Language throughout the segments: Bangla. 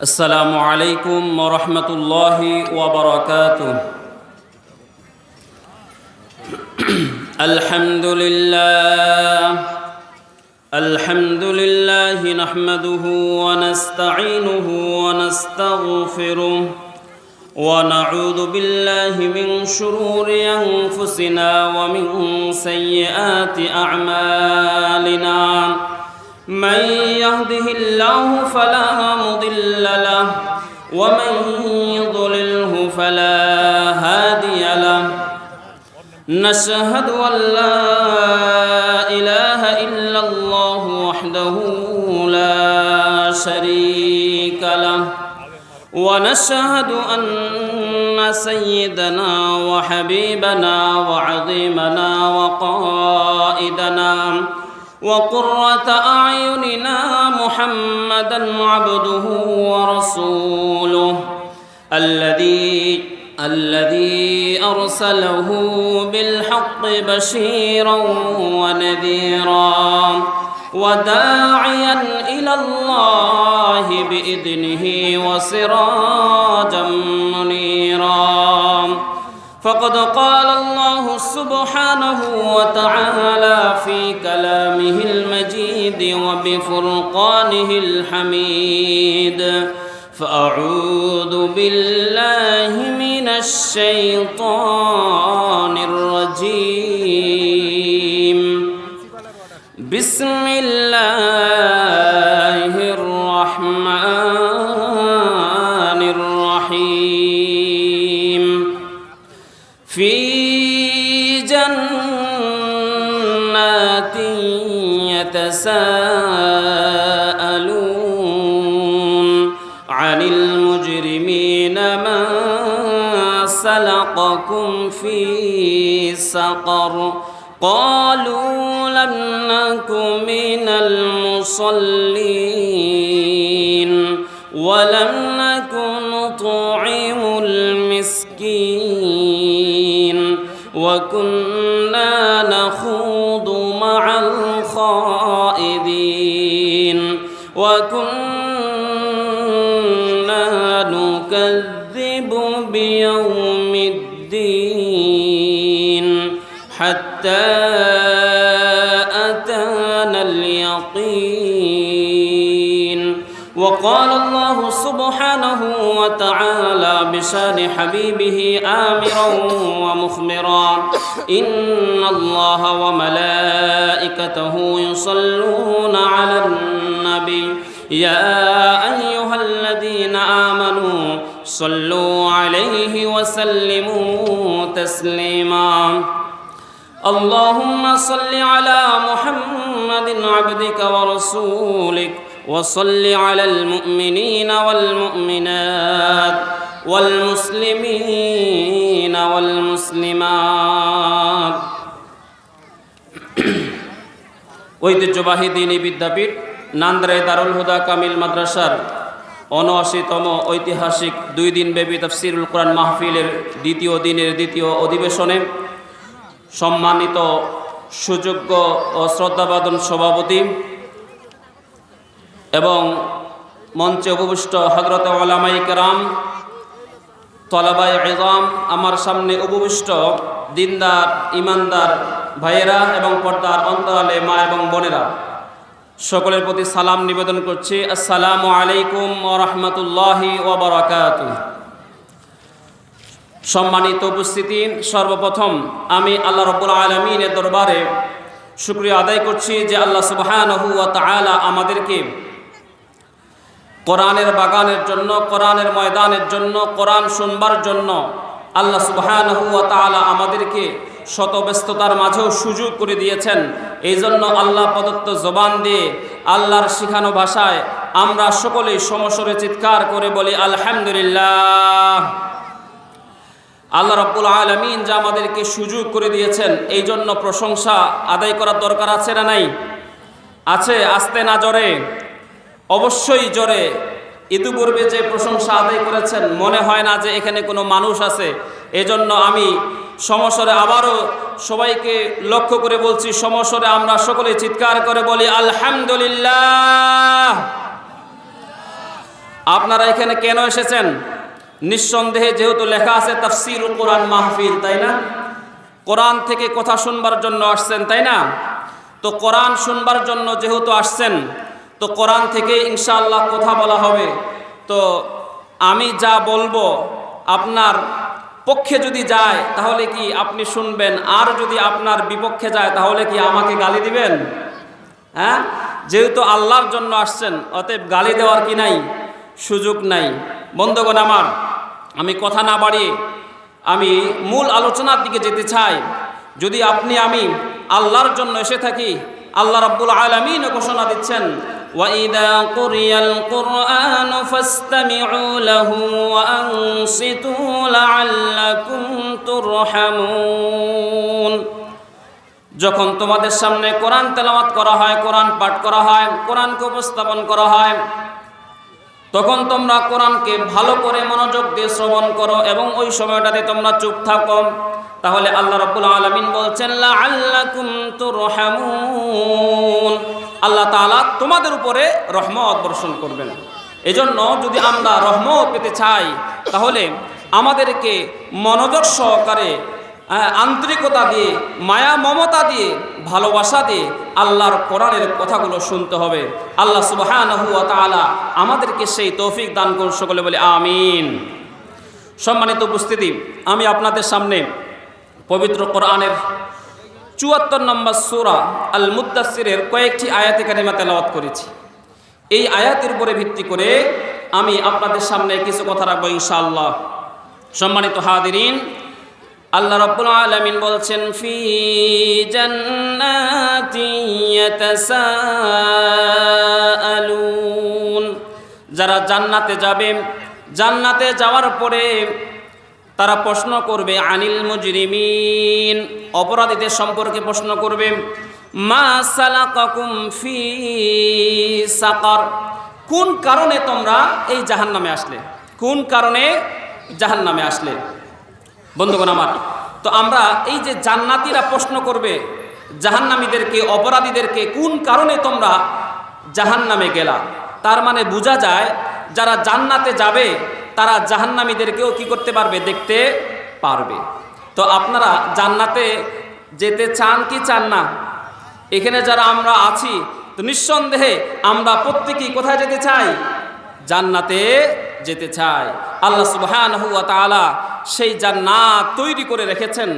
السلام عليكم ورحمة الله وبركاته. الحمد لله نحمده ونستعينه ونستغفره ونعوذ بالله من شرور أنفسنا ومن سيئات أعمالنا. من يهده الله فلا مضل له ومن يضلله فلا هادي له. نشهد أن لا إله إلا الله وحده لا شريك له ونشهد أن سيدنا وحبيبنا وعظيمنا وقائدنا وقرة أعيننا محمدًا عبده ورسوله الذي أرسله بالحق بشيرا ونذيرا وداعيا إلى الله بإذنه وسراجا منيرا. فقد قال الله سبحانه وتعالى في كلامه المجيد وبفرقانه الحميد. فأعوذ بالله من الشيطان الرجيم. بسم الله الرحمن الرحيم. في جنات يتساءلون عن المجرمين ما سلقكم في سقر قالوا لم نك من المصلين ولم نك نطعم المسكين وكنا نخوض مع الخائضين وكنا نكذب بيوم الدين حتى أتانا اليقين. وقال الله سبحانه وتعالى بشان حبيبه آمرا ومخبرا: إن الله وملائكته يصلون على النبي يا أيها الذين آمنوا صلوا عليه وسلموا تسليما. اللهم صل على محمد عبدك ورسولك وصل على المؤمنين والمؤمنات والمسلمين والمسلمات. ঐতিহ্যবাহী দ্বীনি বিদ্যাপীঠ নান্দ্রাই দারুল হুদা কামিল মাদ্রাসার ৭৯তম ঐতিহাসিক ২ দিনব্যাপী তাফসীরুল কোরআন মাহফিলের দ্বিতীয় দিনের দ্বিতীয় অধিবেশনে সম্মানিত সুযোগ্য ও শ্রদ্ধাভাজন সভাপতি এবং মঞ্চে উপবিষ্ট হযরত উলামায়ে কেরাম, তলাবায়ে ইলম, আমার সামনে উপবিষ্ট দিনদার ইমানদার ভাইয়েরা এবং পর্দার অন্তরালে মা এবং বোনেরা, সকলের প্রতি সালাম নিবেদন করছি। আসসালামু আলাইকুম ওয়া রাহমাতুল্লাহি ওয়া বারাকাতুহু। সম্মানিত উপস্থিতি, সর্বপ্রথম আমি আল্লাহ রাব্বুল আলামিনের দরবারে শুকরিয়া আদায় করছি যে আল্লাহ সুবহানাহু ওয়া তাআলা আমাদেরকে কোরআনের বাগানের জন্য, কোরআনের ময়দানের জন্য, কোরআন শুনবার জন্য আল্লাহ সুবহানাহু ওয়া তাআলা আমাদেরকে শত ব্যস্ততার মাঝেও সুযোগ করে দিয়েছেন। এই জন্য আল্লাহ প্রদত্ত জবান দিয়ে আল্লাহর শিখানো ভাষায় আমরা সকলেই সমস্বরে চিৎকার করে বলি আলহামদুলিল্লাহ। আল্লাহ রাব্বুল আলামিন যা আমাদেরকে সুযোগ করে দিয়েছেন, এই জন্য প্রশংসা আদায় করার দরকার আছে না নাই? আছে। আস্তে না জোরে? অবশ্যই জোরে। ইতিপূর্বে যে প্রশংসা আদায় করেছেন, মনে হয় না যে এখানে কোনো মানুষ আছে। এজন্য আমি সমস্বরে আবারও সবাইকে লক্ষ্য করে বলছি, সমস্বরে আমরা সকলে চিৎকার করে বলি আলহামদুলিল্লাহ। আপনারা এখানে কেন এসেছেন? নিঃসন্দেহে যেহেতু লেখা আছে তাফসীরুল কোরআন মাহফিল, তাই না? কোরআন থেকে কথা শুনবার জন্য আসছেন, তাই না? তো কোরআন শুনবার জন্য যেহেতু আসছেন, তো কোরআন থেকে ইনশাআল্লাহ কথা বলা হবে। তো আমি যা বলবো আপনার পক্ষে যদি যায় তাহলে কি আপনি শুনবেন, আর যদি আপনার বিপক্ষে যায় তাহলে কি আমাকে গালি দিবেন? হ্যাঁ, যেহেতু আল্লাহর জন্য আসছেন, অতএব গালি দেওয়ার কি নাই, সুযোগ নাই। বন্ধুগণ আমার, আমি কথা না বাড়িয়ে আমি মূল আলোচনার দিকে যেতে চাই। যদি আপনি আমি আল্লাহর জন্য এসে থাকি, আল্লাহ রাব্বুল আলামিন ঘোষণা দিচ্ছেন, وَإِذَا قُرِئَ الْقُرْآنُ فَاسْتَمِعُوا لَهُ وَأَنصِتُوا لَعَلَّكُمْ تُرْحَمُونَ। যখন তোমাদের সামনে কোরআন তেলাওয়াত করা হয়, কোরআন পাঠ করা হয়, কোরআনকে উপস্থাপন করা হয়, তখন তোমরা কোরআনকে ভালো করে মনোযোগ দিয়ে শ্রবণ করো এবং ওই সময়টাতে তোমরা চুপ থাকো। তাহলে আল্লাহ রাব্বুল আলামিন বলছেন লাআল্লাকুম তুরহামুন, আল্লাহ তাআলা তোমাদের উপরে রহমত বর্ষণ করবেন। এজন্য যদি আমরা রহমত পেতে চাই তাহলে আমাদেরকে মনোযোগ সহকারে, আন্তরিকতা দিয়ে, মায়া মমতা দিয়ে, ভালোবাসা দিয়ে আল্লাহর কোরআনের কথাগুলো শুনতে হবে। আল্লাহ সুবহানাহু ওয়া তাআলা আমাদেরকে সেই তৌফিক দান করুন, সকলে বলে আমিন। সম্মানিত উপস্থিতি, আমি আপনাদের সামনে পবিত্র কোরআনের ৭৪ নম্বর সূরা আল মুদ্দাসসিরের কয়েকটি আয়াতে কারিমা তেলাওয়াত করেছি। এই আয়াতের উপরে ভিত্তি করে আমি আপনাদের সামনে কিছু কথা রাখবো ইনশাআল্লাহ। সম্মানিত হাদিরিন, আল্লাহ রাব্বুল আলামিন বলছেন ফি জান্নাতি ইয়াতাসাআলুন, যারা জান্নাতে যাবে, জান্নাতে যাওয়ার পরে তারা প্রশ্ন করবে আনিল মুজরিমিন, অপরাধীদের সম্পর্কে প্রশ্ন করবে, মা সালাকাকুম ফি সাকার, কোন কারণে তোমরা এই জাহান্নামে আসলে, কোন কারণে জাহান্নামে আসলে। বন্ধুগণ আমার, তো আমরা এই যে জান্নাতীরা প্রশ্ন করবে জাহান্নামীদেরকে, অপরাধীদেরকে, কোন কারণে তোমরা জাহান্নামে গেলা, তার মানে বোঝা যায় যারা জান্নাতে যাবে তারা জাহান্নামীদেরকেও কি করতে পারবে, দেখতে পারবে। তো আপনারা জান্নাতে যেতে চান কি চান না? এখানে যারা আমরা আছি, তো নিঃসন্দেহে আমরা প্রত্যেকেই কোথায় যেতে চাই? জান্নাতে যেতে চাই। আল্লাহ সুবহানাহু ওয়া তাআলা সেই জান্নাত তৈরি করে রেখেছেন।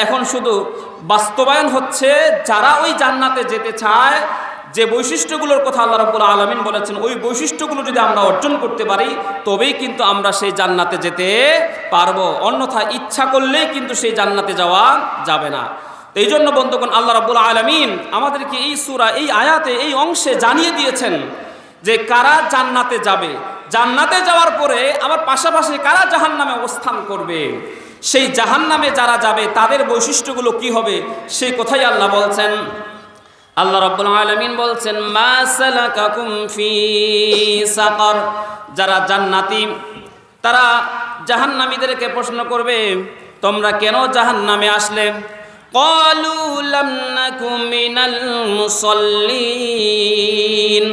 এখন শুধু বাস্তবায়ন হচ্ছে, যারা ওই জান্নাতে যেতে চায়, যে বৈশিষ্ট্যগুলোর কথা আল্লাহ রাব্বুল আলামিন বলেছেন, ওই বৈশিষ্ট্যগুলো যদি আমরা অর্জন করতে পারি তবেই কিন্তু আমরা সেই জান্নাতে যেতে পারবো। অন্যথায় ইচ্ছা করলেই কিন্তু সেই জান্নাতে যাওয়া যাবে না। তো এই জন্য বন্ধুগণ, আল্লাহ রাব্বুল আলামিন আমাদেরকে এই সূরা, এই আয়াতে, এই অংশে জানিয়ে দিয়েছেন যে কারা জান্নাতে যাবে, জান্নাতে যাওয়ার পরে আবার পাশাপাশি কারা জাহান্নামে অবস্থান করবে। সেই জাহান্নামে যারা যাবে তাদের বৈশিষ্ট্যগুলো কি হবে সেই কথাই আল্লাহ বলছেন। আল্লাহ রাব্বুল আলামিন বলছেন মা সালাকাকুম ফি সাকার, যারা জান্নাতি তারা জাহান্নামীদেরকে প্রশ্ন করবে তোমরা কেন জাহান্নামে আসলে। ক্বালু লাম নাকু মিনাল মুসাল্লিন,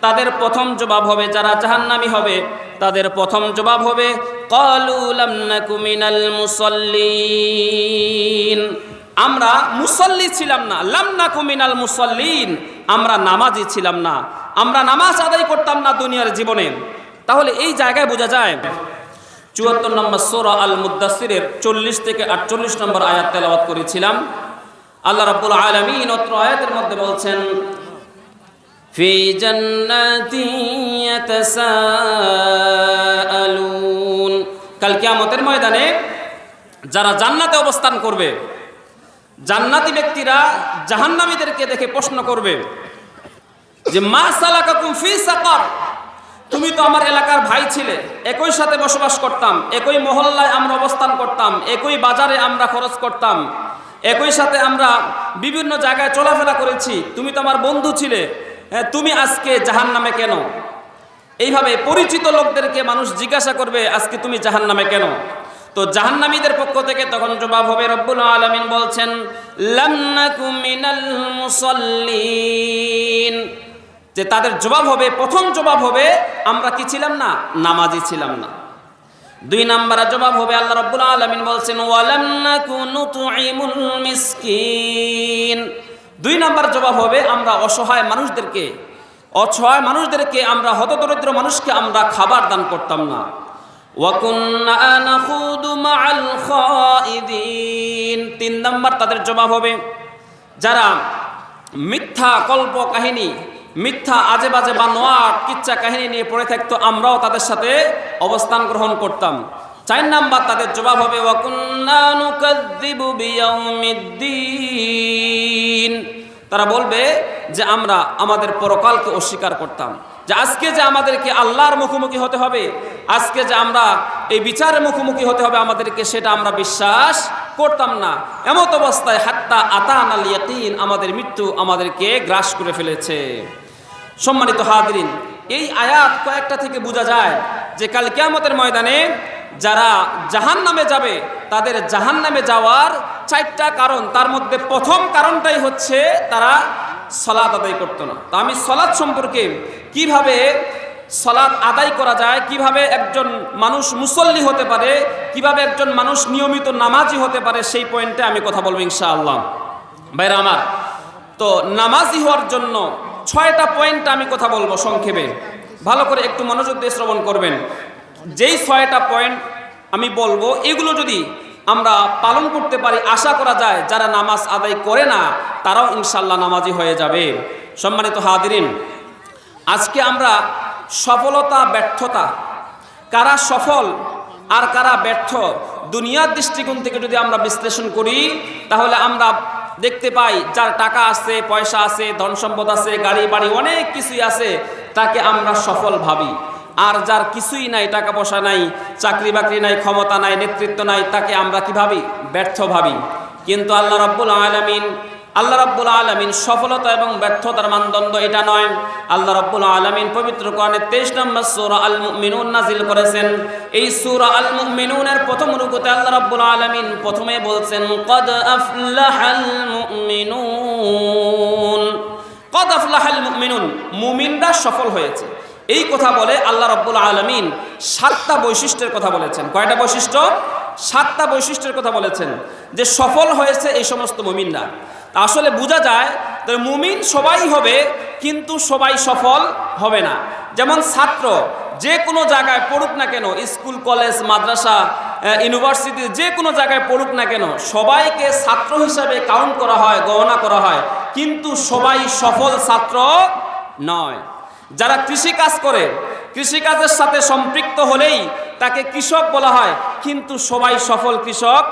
তাদের প্রথম জবাব হবে, যারা জাহান্নামী হবে তাদের প্রথম জবাব হবে ক্বালু লাম নাকু মিনাল মুসাল্লিন, আমরা মুসল্লি ছিলাম না। লাম নাকু মিনাল মুসাল্লিন, আমরা নামাজি ছিলাম না, আমরা নামাজ আদায় করতাম না দুনিয়ার জীবনে। তাহলে এই জায়গায় বোঝা যায় ৭৪ নম্বর সূরা আল মুদ্দাসসিরের ৪০ থেকে ৪৮ নম্বর আয়াত তেলাওয়াত করেছিলাম। আল্লাহ রাব্বুল আলামিন অত্র আয়াতের মধ্যে বলছেন ফি জান্নাতি ইয়াতাসাআলুন, কাল কিয়ামতের ময়দানে যারা জান্নাতে অবস্থান করবে, জান্নাতি ব্যক্তিরা জাহান্নামীদেরকে দেখে প্রশ্ন করবে যে মা সালাকাকুম ফি সাকার, তুমি তো আমার এলাকার ভাই ছিলে, একই সাথে বসবাস করতাম, একই মহল্লায় আমরা অবস্থান করতাম, একই বাজারে আমরা খরচ করতাম, একই সাথে আমরা বিভিন্ন জায়গায় চলাফেরা করেছি, তুমি তো আমার বন্ধু ছিলে, তুমি আজকে জাহান্নামে কেন? এইভাবে পরিচিত লোকদেরকে মানুষ জিজ্ঞাসা করবে আজকে তুমি জাহান্নামে কেন। তো জাহান্নামীদের পক্ষ থেকে তখন জবাব হবে, রব্বুল আলামিন বলছেন লাম নাকু মিনাল মুসাল্লিন, যে তাদের জবাব হবে, প্রথম জবাব হবে আমরা কি ছিলাম না? নামাজি ছিলাম না। 2 নম্বরে জবাব হবে আল্লাহ রাব্বুল আলামিন বলছেন ওয়ালাম নাকু নুতঈমুল মিসকিন। 2 নম্বর জবাব হবে আমরা অসহায় মানুষদেরকে আমরা হতদরিদ্র মানুষকে আমরা খাবার দান করতাম না। ওয়া কুন্না নাখুদু মাআল খাইদিন। 3 নম্বর তাদের জবাব হবে যারা মিথ্যা কল্প কাহিনী, মিথ্যা আজে বাজে বা নোয়াট কিচ্ছা কাহিনী নিয়ে পড়ে থাকতো, আমরাও তাদের সাথে অবস্থান গ্রহণ করতাম। 4 নাম্বার তাদের জবাব হবে ওয়া কুন্না নুকাযযিবু বিয়াউমিদ্দিন। তারা বলবে যে আমরা আমাদের পরকালকে অস্বীকার করতাম, যে আজকে যে আমাদেরকে আল্লাহর মুখোমুখি হতে হবে, আজকে যে আমরা এই বিচারের মুখোমুখি হতে হবে আমাদেরকে, সেটা আমরা বিশ্বাস করতাম না। এমত অবস্থায় হাত্তা আতানাল ইয়াকিন, আমাদের মৃত্যু আমাদেরকে গ্রাস করে ফেলেছে। সম্মানিত হাজিরিন, এই আয়াত কয়েকটা থেকে বোঝা যায় যে কাল কিয়ামতের ময়দানে যারা জাহান্নামে যাবে তাদের জাহান্নামে যাওয়ার 4টা কারণ, তার মধ্যে প্রথম কারণটাই হচ্ছে তারা সালাত আদায় করতো না। তো আমি সালাত সম্পর্কে কিভাবে সালাত আদায় করা যায়, কিভাবে একজন মানুষ মুসল্লি হতে পারে, কিভাবে একজন মানুষ নিয়মিত নামাজি হতে পারে, সেই পয়েন্টে আমি কথা বলবো ইনশাআল্লাহ। ভাইরা আমার, তো নামাজি হওয়ার জন্য 6টা পয়েন্ট আমি কথা বলবো সংক্ষেপে, ভালো করে একটু মনোযোগ দিয়ে শ্রবণ করবেন। যেই 6টা পয়েন্ট আমি বলবো এগুলো যদি আমরা পালন করতে পারি, আশা করা যায় যারা নামাজ আদায় করে না তারাও ইনশাল্লাহ নামাজি হয়ে যাবে। সম্মানিত হাজিরিন, আজকে আমরা সফলতা ব্যর্থতা, কারা সফল আর কারা ব্যর্থ, দুনিয়ার দৃষ্টিকোণ থেকে যদি আমরা বিশ্লেষণ করি তাহলে আমরা দেখতে পাই যার টাকা আছে, পয়সা আছে, ধন সম্পদ আছে, গাড়ি বাড়ি অনেক কিছুই আছে, তাকে আমরা সফল ভাবি। আর যার কিছুই নাই, টাকা পয়সা নাই, চাকরি বাকরি নাই, ক্ষমতা নাই, নেতৃত্ব নাই, তাকে আমরা কি ভাবি? ব্যর্থ ভাবি। কিন্তু আল্লাহ রাব্বুল আলামিন সফলতা এবং ব্যর্থতার মানদণ্ড এটা নয়। আল্লাহ রাব্বুল আলামিন পবিত্র কোরআনের 23 নম্বর সূরা আল মুমিনুন নাযিল করেছেন। এই সূরা আল মুমিনুনের প্রথম রুকুতে আল্লাহ রাব্বুল আলামিন প্রথমে বলছেন ক্বাদ আফলাহাল মুমিনুন। ক্বাদ আফলাহাল মুমিনুন, মুমিনরা সফল হয়েছে। এই কথা বলে আল্লাহ রাব্বুল আলামিন 7টা বৈশিষ্ট্যের কথা বলেছেন। কয়টা বৈশিষ্ট্য? 7টা বৈশিষ্ট্যের কথা বলেছেন যে সফল হয়েছে এই সমস্ত মুমিনরা। আসলে বোঝা যায় যে মুমিন সবাই হবে, কিন্তু সবাই সফল হবে না। যেমন ছাত্র যে কোনো জায়গায় পড়ুক না কেন, স্কুল কলেজ মাদ্রাসা ইউনিভার্সিটি যে কোনো জায়গায় পড়ুক না কেন, সবাইকে ছাত্র হিসাবে কাউন্ট করা হয়, গণনা করা হয়, কিন্তু সবাই সফল ছাত্র নয়। যারা কৃষিকাজ করে, কৃষিকাজের সাথে সম্পৃক্ত হলেই তাকে কৃষক বলা হয়, কিন্তু সবাই সফল কৃষক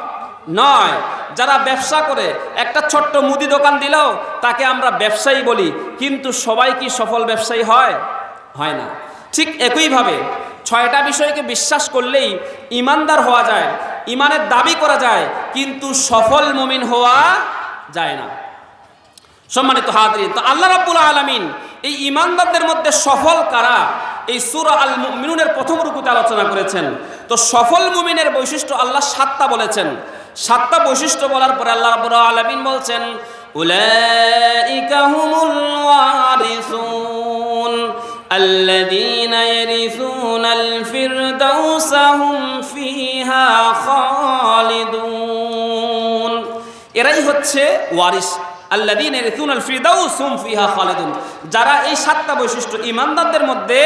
নয়। যারা ব্যবসা করে, একটা ছোট্ট মুদি দোকান দিলেও তাকে আমরা ব্যবসায়ী বলি, কিন্তু সবাই কি সফল ব্যবসায়ী হয়? হয় না। ঠিক একইভাবে 6টা বিষয়কে বিশ্বাস করলেই ইমানদার হওয়া যায়, ইমানের দাবি করা যায়, কিন্তু সফল মুমিন হওয়া যায় না। সম্মানিত হাজিরিন, তো আল্লাহ রাব্বুল আলামিন এই ইমানদারদের মধ্যে সফল কারা এই সূরা আল মুমিনুনের প্রথম রুকুতে আলোচনা করেছেন। তো সফল মুমিনের বৈশিষ্ট্য আল্লাহ 7টা বলেছেন। 7টা বৈশিষ্ট্য বলার পরে আল্লাহ রাব্বুল আলামিন বলছেন উলাইকা হুমুল ওয়ারিসুন আল্লাযীনা ইয়ারিসুনাল ফিরদাউসা হুম ফিহা খালিদুন। এরাই হচ্ছে ওয়ারিস, আল্লাযীনা ইয়ারিসুনাল ফিরদাউস হুম ফিহা খালিদুন। যারা এই 7টা বৈশিষ্ট্য, ইমানদারদের মধ্যে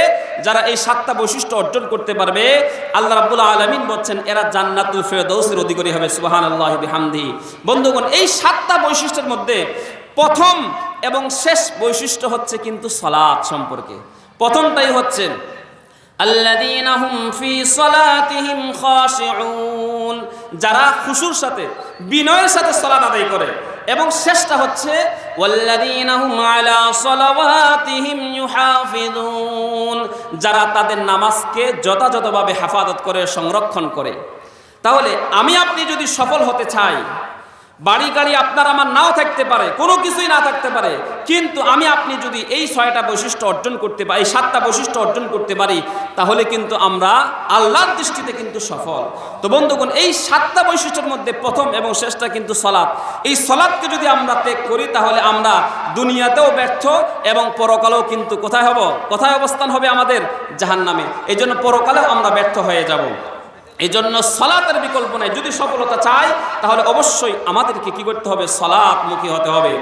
যারা এই 7টা বৈশিষ্ট্য অর্জন করতে পারবে, আল্লাহ রাব্বুল আলামিন বলছেন এরা জান্নাতুল ফিরদাউসের অধিকারী হবে। সুবহানাল্লাহি বিহামদিহি। বন্ধুগণ, এই 7টা বৈশিষ্ট্যের মধ্যে প্রথম এবং শেষ বৈশিষ্ট্য হচ্ছে কিন্তু সালাত সম্পর্কে। প্রথমটাই হচ্ছে আল্লাযীনা হুম ফি সালাতিহিম খাশিউন, যারা খুশুর সাথে, বিনয়ের সাথে সালাত আদায় করে। এবং শেষটা হচ্ছে ওয়াল্লাযীনা হুম আলা সালাওয়াতিহিম ইউহাফিজুন, যারা তাদের নামাজকে যথাযথভাবে হেফাজত করে, সংরক্ষণ করে। তাহলে আমি আপনি যদি সফল হতে চাই, বাড়ি গাড়ি আপনার আমার নাও থাকতে পারে, কোনো কিছুই না থাকতে পারে, কিন্তু আমি আপনি যদি এই 6টা বৈশিষ্ট্য অর্জন করতে পারি, এই 7টা বৈশিষ্ট্য অর্জন করতে পারি, তাহলে কিন্তু আমরা আল্লাহর দৃষ্টিতে কিন্তু সফল। তো বন্ধুগণ, এই 7টা বৈশিষ্ট্যের মধ্যে প্রথম এবং শেষটা কিন্তু সালাত। এই সালাতকে যদি আমরা ত্যাগ করি, তাহলে আমরা দুনিয়াতেও ব্যর্থ এবং পরকালেও কিন্তু কোথায় হব? কোথায় অবস্থান হবে আমাদের? জাহান্নামে। এই জন্য পরকালেও আমরা ব্যর্থ হয়ে যাব। এই জন্য সালাতের বিকল্প নাই। যদি সফলতা চাই, তাহলে অবশ্যই আমাদেরকে কি করতে হবে? সালাতমুখী হতে হবে।